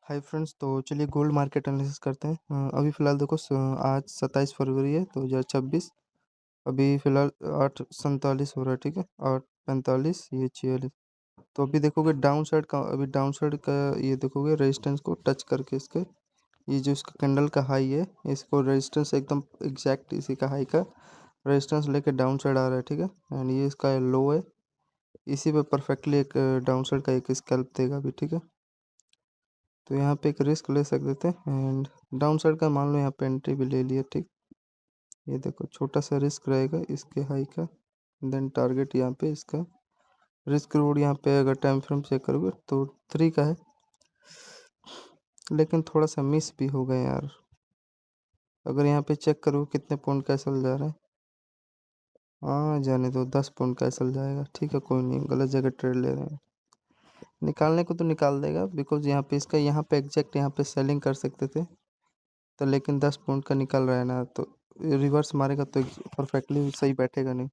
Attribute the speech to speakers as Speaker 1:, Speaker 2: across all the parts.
Speaker 1: Hi friends, तो चलिए gold market analysis करते हैं। अभी फ़िलहाल देखो आज 27 फरवरी है 2026। अभी फ़िलहाल 8:47 हो रहा है, ठीक है। 8:45, ये 46। तो अभी देखोगे डाउन साइड का ये देखोगे रेजिस्टेंस को टच करके इसके ये जो इसका कैंडल का हाई है, इसको रेजिस्टेंस एकदम एग्जैक्ट इसी का हाई का रेजिस्टेंस लेके डाउन साइड आ रहा है, ठीक है। एंड ये इसका लो है, इसी पे परफेक्टली एक डाउन साइड का एक स्कैल्प देगा अभी, ठीक है। तो यहाँ पे एक रिस्क ले सकते थे एंड डाउन साइड का मान लो यहाँ पे एंट्री भी ले लिया, ठीक। ये देखो छोटा सा रिस्क रहेगा इसके हाई का, देन टारगेट यहाँ पे इसका रिस्क रोड यहाँ पे अगर टाइम फ्रेम चेक करोगे तो 3 का है, लेकिन थोड़ा सा मिस भी हो गया यार। अगर यहाँ पे चेक करो कितने पॉइंट का एसएल जा रहा है, हाँ जाने दो, 10 पॉइंट का एसएल जाएगा, ठीक है। कोई नहीं, गलत जगह ट्रेड ले रहे हैं। निकालने को तो निकाल देगा, बिकॉज यहाँ पे इसका यहाँ पे एग्जैक्ट यहाँ पे सेलिंग कर सकते थे, तो लेकिन 10 पॉइंट का निकल रहा है ना, तो रिवर्स मारेगा तो परफेक्टली सही बैठेगा नहीं।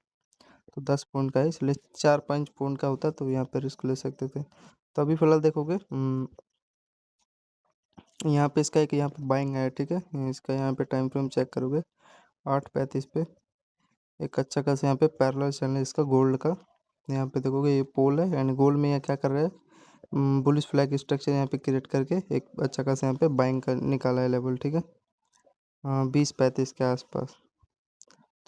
Speaker 1: तो 10 पॉइंट का है, इसलिए 4-5 पॉइंट का होता तो यहाँ पे रिस्क ले सकते थे। तो अभी फिलहाल देखोगे यहाँ पे इसका एक यहाँ पे बाइंग है, ठीक है। इसका यहाँ पे टाइम फ्रेम चेक करोगे 8:35 पे एक अच्छा खासा यहाँ पे पैरेलल चैनल इसका गोल्ड का। यहाँ पे देखोगे ये पोल है एंड गोल्ड में यहाँ क्या कर रहा है, बुलिश फ्लैग स्ट्रक्चर यहाँ पे क्रिएट करके एक अच्छा खासा यहाँ पे बाइंग कर निकाला है लेवल, ठीक है। 20-35 के आसपास।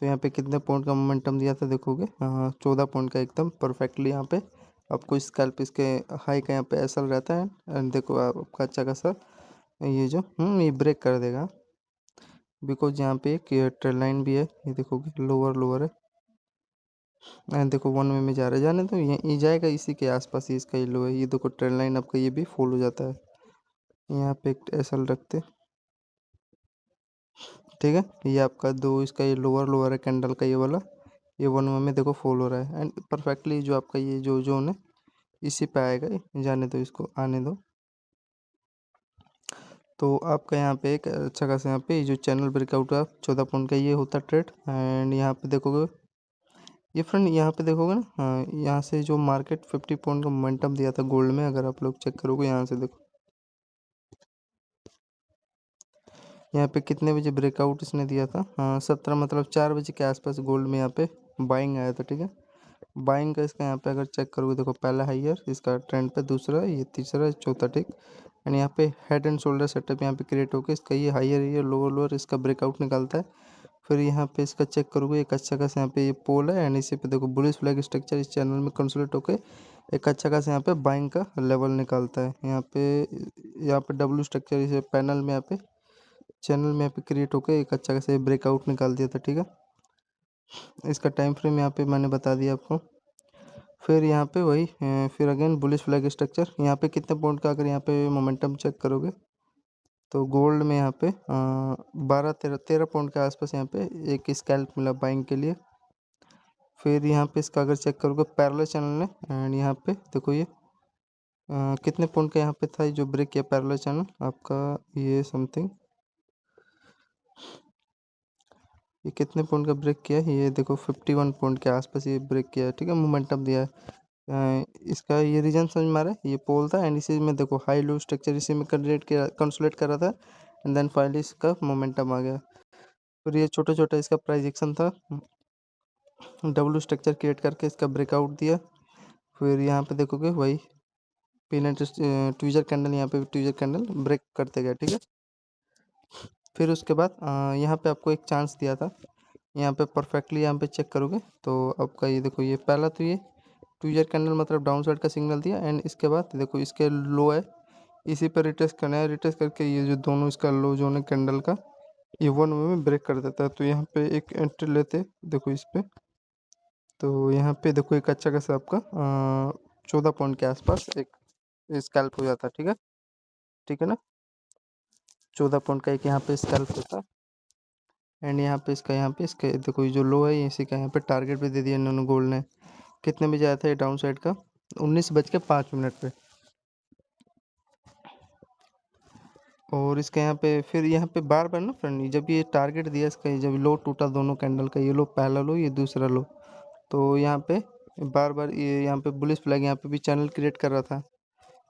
Speaker 1: तो यहाँ पे कितने पॉइंट का मोमेंटम दिया था देखोगे, 14 पॉइंट का एकदम परफेक्टली। यहाँ पे आपको स्कैल्प इसके हाई का यहाँ पे एसल रहता है एंड देखो आपका अच्छा खासा ये जो ये ब्रेक कर देगा, बिकॉज यहाँ पे एक ट्रेड लाइन भी है, ये देखोगे लोअर है एंड देखो 1 वे में जा रहा है, जाने तो ये जाएगा इसी के आसपास ही, इसका ये लो है। ये देखो ट्रेड लाइन आपका ये भी फॉलो हो जाता है, यहाँ पे एक एसल रखते, ठीक है। ये आपका दो इसका ये लोअर है कैंडल का, ये वाला ये 1 वे में देखो फॉलो हो रहा है एंड परफेक्टली जो आपका ये जो जोन है इसी पे आएगा, जाने दो, इसको आने दो। तो आपका यहाँ पे एक अच्छा खासा यहाँ पे जो चैनल ब्रेकआउट है 14 पॉइंट का ये होता ट्रेड एंड यहाँ पे देखोगे ये फ्रेंड, यहाँ पे देखोगे ना, हाँ यहाँ से जो मार्केट 50 पॉइंट का मोमेंटम दिया था गोल्ड में, अगर आप लोग चेक करोगे यहाँ से देखो यहाँ पे कितने बजे ब्रेकआउट इसने दिया था, हाँ 17 मतलब 4 बजे के आसपास गोल्ड में यहाँ पे बाइंग आया था, ठीक है। बाइंग का इसका यहाँ पे अगर चेक करोगे देखो पहला हाईयर इसका ट्रेंड पे, दूसरा ये तीसरा चौथा, ठीक। एंड यहाँ पे हेड एंड शोल्डर सेटअप यहाँ पे क्रिएट होकर इसका ये हाईयर लोअर इसका ब्रेकआउट निकालता है। फिर यहाँ पे इसका चेक करोगे एक अच्छा खासा यहाँ पे ये पोल है एंड इसी पे देखो बुलिश फ्लैग स्ट्रक्चर इस चैनल में कंसोलिडेट होकर एक अच्छा खासा यहाँ पे बाइंग का लेवल निकालता है। यहाँ पे डब्ल्यू स्ट्रक्चर इसे पैनल में यहाँ पे चैनल में यहाँ पे क्रिएट होकर एक अच्छा खासा ब्रेकआउट निकाल दिया था, ठीक है। इसका टाइम फ्रेम यहाँ पे मैंने बता दिया आपको। फिर यहाँ पे वही फिर अगेन बुलिश फ्लैग स्ट्रक्चर यहाँ पे कितने पॉइंट का, अगर यहाँ पे मोमेंटम चेक करोगे तो गोल्ड में यहाँ पे 12-13 पॉइंट के आसपास यहाँ पे एक स्कैल्प मिला बाइंग के लिए। फिर यहाँ पे इसका अगर चेक करोगे पैरेलल चैनल है एंड यहाँ पे देखो ये कितने पॉइंट का यहाँ पे था जो ब्रेक किया पैरेलल चैनल आपका, ये समथिंग ये कितने पॉइंट का ब्रेक किया है, ये देखो 51 पॉइंट के आसपास ये ब्रेक किया है, ठीक है। मोमेंटम दिया है इसका, ये रीजन समझ में आ रहा है, ये पोल था एंड इसी में देखो हाई लो स्ट्रक्चर इसी में कंसोलिडेट कर रहा था एंड देन फाइनली इसका मोमेंटम आ गया। फिर ये छोटा छोटा इसका प्राइस एक्शन था, डब्ल्यू स्ट्रक्चर क्रिएट करके इसका ब्रेकआउट दिया। फिर यहाँ पे देखोगे वही पीनट ट्विजर कैंडल, यहाँ पे ट्विजर कैंडल ब्रेक करते गया, ठीक है। फिर उसके बाद यहाँ पे आपको एक चांस दिया था, यहाँ पे परफेक्टली यहाँ पे चेक करोगे तो आपका ये देखो ये पहला तो ये ट्विजर कैंडल मतलब डाउन साइड का सिग्नल दिया एंड इसके बाद देखो इसके लो है, इसी पर रिटेस्ट करना है, रिटेस्ट करके ये जो दोनों इसका लो जोन है कैंडल का ये 1 वे में ब्रेक कर देता है। तो यहाँ पे एक एंट्री लेते देखो इस पे, तो यहाँ पे देखो एक अच्छा खासा आपका 14 पॉइंट के आसपास एक स्कैल्प हो जाता है, ठीक है, ठीक है ना। 14 पॉइंट का एक यहाँ पे स्कैल्प होता एंड यहाँ पे इसके देखो ये जो लो है इसी का यहाँ पे टारगेट भी दे दिया इन्होंने गोल्ड ने। कितने बजे आया था ये डाउन साइड का, 19:05 पे। और इसका यहाँ पे फिर यहाँ पे बार बार ना फ्रेंड जब ये टारगेट दिया इसका, जब लो टूटा दोनों कैंडल का, ये लो पहला लो ये दूसरा लो, तो यहाँ पे बार बार ये यहाँ पे बुलिश फ्लैग यहाँ पे भी चैनल क्रिएट कर रहा था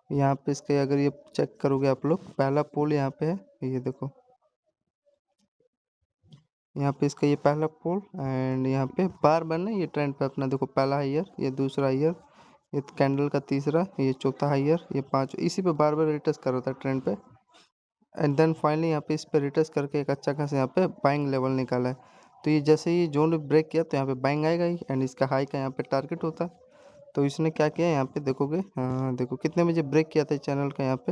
Speaker 1: यहाँ पे इसके अगर ये चेक करोगे आप लोग, पहला पोल यहाँ पे है, ये देखो यहाँ पे इसका ये पहला पोल, एंड यहाँ पे बार बार ना ये ट्रेंड पे अपना देखो, पहला हाइयर, ये दूसरा हाइयर, ये कैंडल का तीसरा, ये चौथा हाइयर, ये पांच, इसी पे बार बार रिटच कर रहा था ट्रेंड पे, एंड देन फाइनली यहाँ पे इस पे रिटच करके एक अच्छा खासा यहाँ पे बाइंग लेवल निकाला है। तो ये जैसे ही जोन ब्रेक किया तो यहाँ पे बाइंग आएगा ही, एंड इसका हाई का यहाँ पे टारगेट होता है। तो इसने क्या किया यहाँ पे देखोगे, देखो कितने बजे ब्रेक किया था चैनल का यहाँ पे,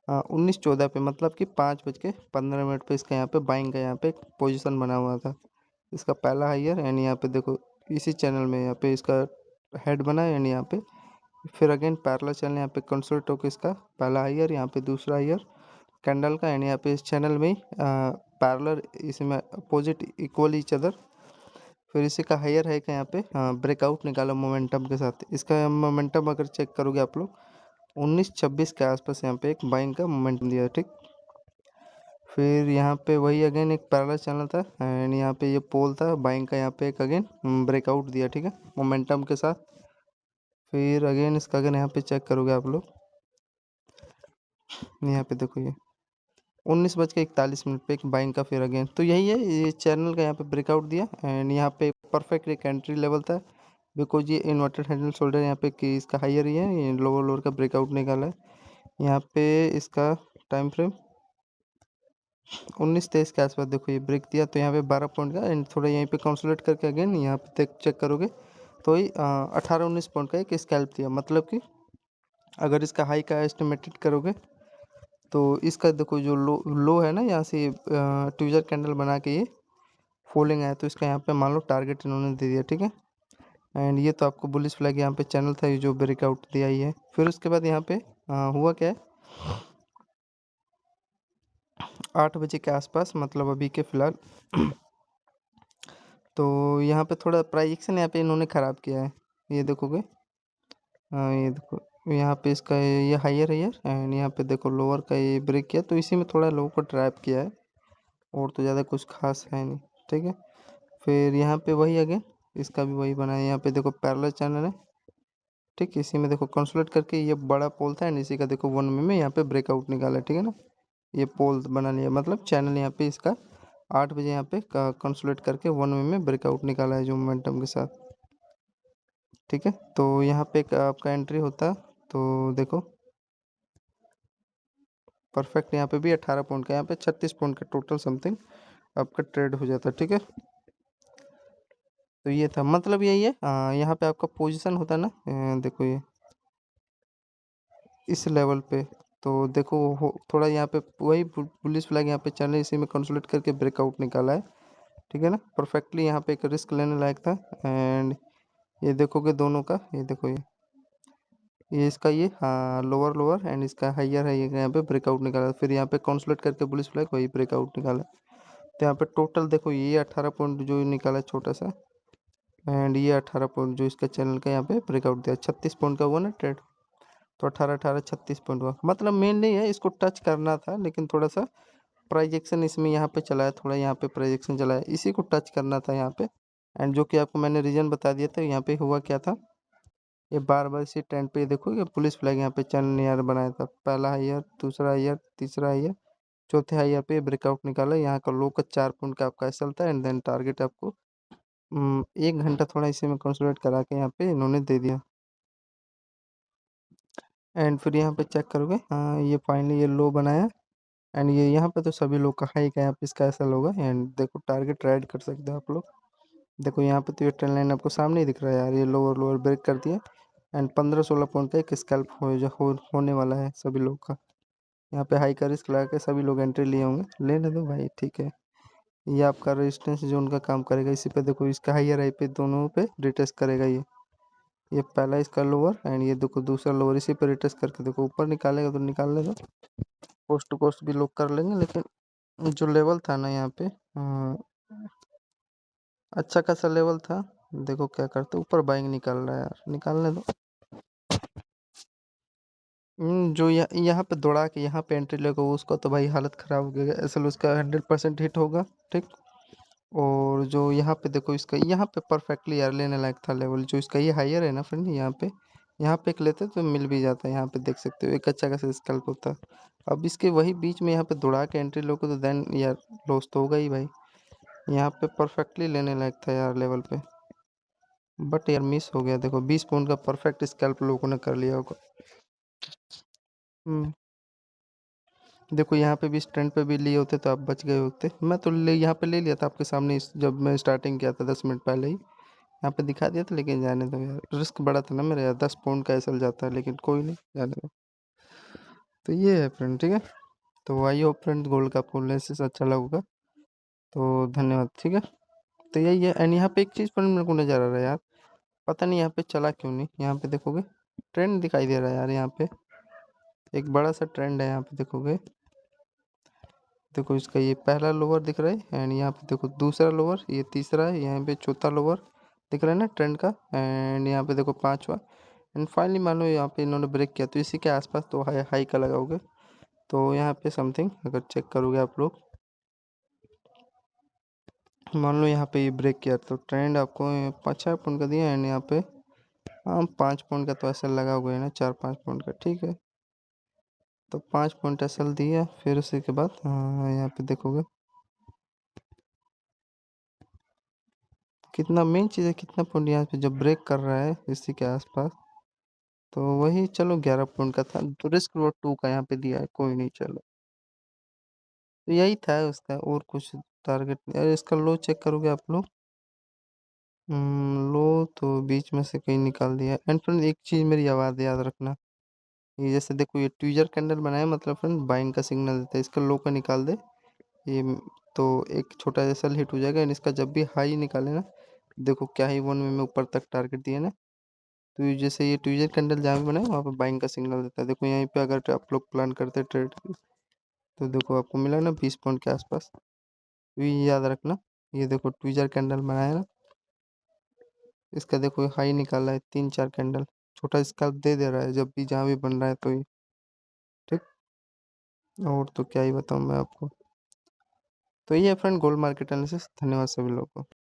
Speaker 1: 19:14 पे, मतलब कि 5:15 पे इसका यहाँ पे बाइंग का यहाँ पे एक पोजीशन बना हुआ था। इसका पहला हाइयर, एंड यहाँ पे देखो इसी चैनल में यहाँ पे इसका हेड बना है, एंड यहाँ पे फिर अगेन पैरेलल चैनल यहाँ पे कंसोलिडेट होकर इसका पहला हाइयर, यहाँ पे दूसरा हाइयर कैंडल का, एंड यहाँ पे इस चैनल में पैरेलल इसमें अपोजिट इक्वल ईच अदर, फिर इसी का हायर है कि यहाँ पे ब्रेकआउट निकाला मोमेंटम के साथ। इसका मोमेंटम अगर चेक करोगे आप लोग, 19-26 के आसपास यहाँ पे एक बाइंग का मोमेंटम दिया है, ठीक। फिर यहाँ पे वही अगेन एक पैरेलल चैनल था, एंड यहाँ पे ये पोल था बाइंग का, यहाँ पे एक अगेन ब्रेकआउट दिया, ठीक है, मोमेंटम के साथ। फिर अगेन इसका अगर यहाँ पे चेक करोगे आप लोग, यहाँ पे देखो ये 19:41 पे एक बाइंग का फिर अगेन, तो यही है, ये चैनल का यहाँ पे ब्रेकआउट दिया, एंड यहाँ पे परफेक्ट एक एंट्री लेवल था, बिकॉज ये इन्वर्टेड हैंडल शोल्डर यहाँ पे कि इसका हाइयर ही है, ये लोअर लोअर का ब्रेकआउट निकाला है। यहाँ पे इसका टाइम फ्रेम 19-23 के आसपास देखो ये ब्रेक दिया, तो यहाँ पे 12 पॉइंट का, एंड थोड़ा यहीं पे कंसोलिडेट करके अगेन यहाँ पे चेक करोगे तो ये 18-19 पॉइंट का एक स्कैल्प दिया, मतलब कि अगर इसका हाई का एस्टिमेटेड करोगे तो इसका देखो जो लो है ना, यहाँ से ट्विजर कैंडल बना के ये फॉलिंग आया, तो इसका यहाँ पे मान लो टारगेट इन्होंने दे दिया, ठीक है। एंड ये तो आपको बुलिश फ्लैग यहाँ पे चैनल था, ये जो ब्रेकआउट दिया ही है। फिर उसके बाद यहाँ पे हुआ क्या है, 8 बजे के आसपास, मतलब अभी के फिलहाल तो यहाँ पे थोड़ा प्राइस एक्शन यहाँ पे इन्होंने ख़राब किया है, ये देखोगे, ये देखो यहाँ पे इसका ये हाइयर हाइयर, एंड यहाँ पे देखो लोअर का ये ब्रेक किया, तो इसी में थोड़ा लोगों को ट्रैप किया है, और तो ज़्यादा कुछ खास है नहीं, ठीक है। फिर यहाँ पे वही अगेन इसका भी वही बना है, यहाँ पे देखो पैरेलल चैनल है, ठीक, इसी में देखो कंसोलिडेट करके ये बड़ा पोल था, एंड इसी का देखो 1 में यहाँ पे ब्रेकआउट निकाला है, ठीक है ना, ये पोल बना लिया, मतलब चैनल यहाँ पे इसका 8 बजे यहाँ पे कंसोलिडेट करके 1 में ब्रेकआउट निकाला है जो मोमेंटम के साथ, ठीक है। तो यहाँ पे एक आपका एंट्री होता, तो देखो परफेक्ट यहाँ पे भी 18 पॉइंट का, यहाँ पे 36 पॉइंट का टोटल समथिंग आपका ट्रेड हो जाता है, ठीक है। तो ये था, मतलब यही है, यहाँ पे आपका पोजीशन होता है ना, देखो ये इस लेवल पे, तो देखो थोड़ा यहाँ पे वही पुलिस फ्लैग यहाँ पे चैनल इसी में कंसोलिडेट करके ब्रेकआउट निकाला है, ठीक है ना, परफेक्टली यहाँ पे एक रिस्क लेने लायक था। एंड ये देखोगे दोनों का, ये देखो ये इसका ये लोअर लोअर, एंड इसका हाइयर है, ये यहाँ पे ब्रेकआउट निकाला, फिर यहाँ पे कंसोलिडेट करके पुलिस फ्लैग वही ब्रेकआउट निकाला। तो यहाँ पे टोटल देखो ये 18 पॉइंट जो निकाला छोटा सा, एंड ये 18 पॉइंट जो इसका चैनल का यहाँ पे ब्रेकआउट दिया, 36 पॉइंट का हुआ ना ट्रेड, तो 18-18 36 पॉइंट हुआ, मतलब मेन नहीं है, इसको टच करना था, लेकिन थोड़ा सा प्राइजेक्शन इसमें यहाँ पे चला है, थोड़ा यहाँ पे प्राइजेक्शन चला है, इसी को टच करना था यहाँ पे, एंड जो कि आपको मैंने रीजन बता दिया था। यहाँ पे हुआ क्या था, ये बार बार इसी ट्रेंड पे देखो, ये पुलिस फ्लैग यहाँ पे चैनल यार बनाया था, पहला हाइयर, दूसरा हाइयर, तीसरा हाइयर, चौथे हाइयर पे ब्रेकआउट निकाला, यहाँ का लो का 4 पॉइंट का आपका एसल था, एंड देन टारगेट आपको 1 घंटा थोड़ा इसी में कंसोलिडेट करा के यहाँ पे इन्होंने दे दिया, एंड फिर यहाँ पे चेक करोगे, ये फाइनली ये लो बनाया, एंड ये यहाँ पे तो सभी लोग का हाई का यहाँ पे इसका एसल होगा, एंड देखो टारगेट राइड कर सकते हो आप लोग, देखो यहाँ पे तो ये ट्रेंड लाइन आपको सामने ही दिख रहा है यार, ये लोअर लोअर ब्रेक कर दिया, एंड 15-16 पॉइंट का एक स्कैल्प होने वाला है सभी लोग का। यहाँ पे हाई का रिस्क लगा के सभी लोग एंट्री लिए होंगे, लेने दो भाई, ठीक है। ये आपका रेजिस्टेंस जोन का काम करेगा, इसी पे देखो इसका हाइयर हाई पे दोनों पे रिटेस्ट करेगा, ये पहला इसका लोअर, एंड ये देखो दूसरा लोअर, इसी पे रिटेस्ट करके देखो ऊपर निकालेगा तो निकालने दो, कोस्ट टू कोस्ट भी लोग कर लेंगे, लेकिन जो लेवल था ना यहाँ पे अच्छा खासा लेवल था, देखो क्या करते ऊपर बाइंग निकाल रहा है यार, निकालने दो। जो यहाँ पे दौड़ा के यहाँ पे एंट्री लेगा उसका तो भाई हालत ख़राब हो गया, असल उसका 100% हिट होगा, ठीक। और जो यहाँ पे देखो इसका यहाँ पे परफेक्टली यार लेने लायक था लेवल, जो इसका ये हाइयर है ना फ्रेंड, यहाँ पे यहाँ पे एक लेते तो मिल भी जाता है, यहाँ पे देख सकते हो एक अच्छा खासा स्कैल्प होता। अब इसके वही बीच में यहाँ पे दौड़ा के एंट्री लोगे तो देन यार लॉस तो होगा ही भाई। यहाँ पे परफेक्टली लेने लायक था यार लेवल पे, बट यार मिस हो गया। देखो 20 पॉइंट का परफेक्ट स्कैल्प लोगों ने कर लिया होगा। देखो यहाँ पे भी इस ट्रेंड पे भी लिए होते तो आप बच गए होते। मैं तो ले यहाँ पे ले लिया था आपके सामने जब मैं स्टार्टिंग किया था 10 मिनट पहले ही यहाँ पे दिखा दिया था, लेकिन जाने दो यार, रिस्क बड़ा था ना मेरा यार, 10 पॉइंट का एसएल जाता है, लेकिन कोई नहीं, जाने दो। तो ये है फ्रेंड, ठीक है। तो आई होप फ्रेंड गोल्ड का आपको एनालिसिस अच्छा लगेगा। तो धन्यवाद, ठीक है। तो यही है। एंड यहाँ पे एक चीज़ फ्रेंड मेरे को नज़र आ रहा है यार, पता नहीं यहाँ पे चला क्यों नहीं। यहाँ पे देखोगे ट्रेंड दिखाई दे रहा है यार, यहाँ पे एक बड़ा सा ट्रेंड है। यहाँ पे देखोगे, देखो इसका ये पहला लोअर दिख रहा है, एंड यहाँ पे देखो दूसरा लोअर, ये तीसरा है, यहाँ पे चौथा लोअर दिख रहा है ना ट्रेंड का, एंड यहाँ पे देखो पांचवा, एंड फाइनली मान लो यहाँ पे इन्होंने ब्रेक किया, तो इसी के आसपास तो हाई हाई का लगाओगे तो यहाँ पे समथिंग अगर चेक करोगे आप लोग, मान लो यहाँ पे ये ब्रेक किया तो ट्रेंड आपको 5-6 पॉइंट का दिया, एंड यहाँ पे हाँ 5 पॉइंट का तो ऐसा लगा हुआ है ना, 4-5 पॉइंट का, ठीक है। तो 5 पॉइंट ऐसा दिया, फिर उसी के बाद यहाँ पे देखोगे कितना मेन चीज़ है, कितना पॉइंट यहाँ पे जब ब्रेक कर रहा है इसी के आसपास, तो वही चलो 11 पॉइंट का था, तो रिस्क रोड 2 का यहाँ पे दिया है, कोई नहीं चलो। तो यही था उसका, और कुछ टारगेट नहीं। अरे इसका लो चेक करोगे आप लोग, लो तो बीच में से कहीं निकाल दिया। एंड फ्रेंड एक चीज़ मेरी आवाज़ याद रखना, ये जैसे देखो ये ट्विजर कैंडल बनाया मतलब फ्रेंड बाइंग का सिग्नल देता है, इसका लो का निकाल दे ये तो एक छोटा जैसा हिट हो जाएगा, एंड इसका जब भी हाई निकाले ना, देखो क्या ही 1 में ऊपर तक टारगेट दिया ना, तो जैसे ये ट्विजर कैंडल जहाँ भी बनाए वहाँ पर बाइंग का सिग्नल देता है। देखो यहीं पे अगर आप लोग प्लान करते ट्रेड तो देखो आपको मिला ना 20 पॉइंट के आसपास, तो ये याद रखना। ये देखो ट्विजर कैंडल बनाया ना, इसका देखो हाई निकाला है 3-4 कैंडल, छोटा स्कैल्प दे रहा है जब भी जहाँ भी बन रहा है, तो ये ठीक। और तो क्या ही बताऊँ मैं आपको। तो ये है फ्रेंड गोल्ड मार्केट एनालिसिस। धन्यवाद सभी लोगों को।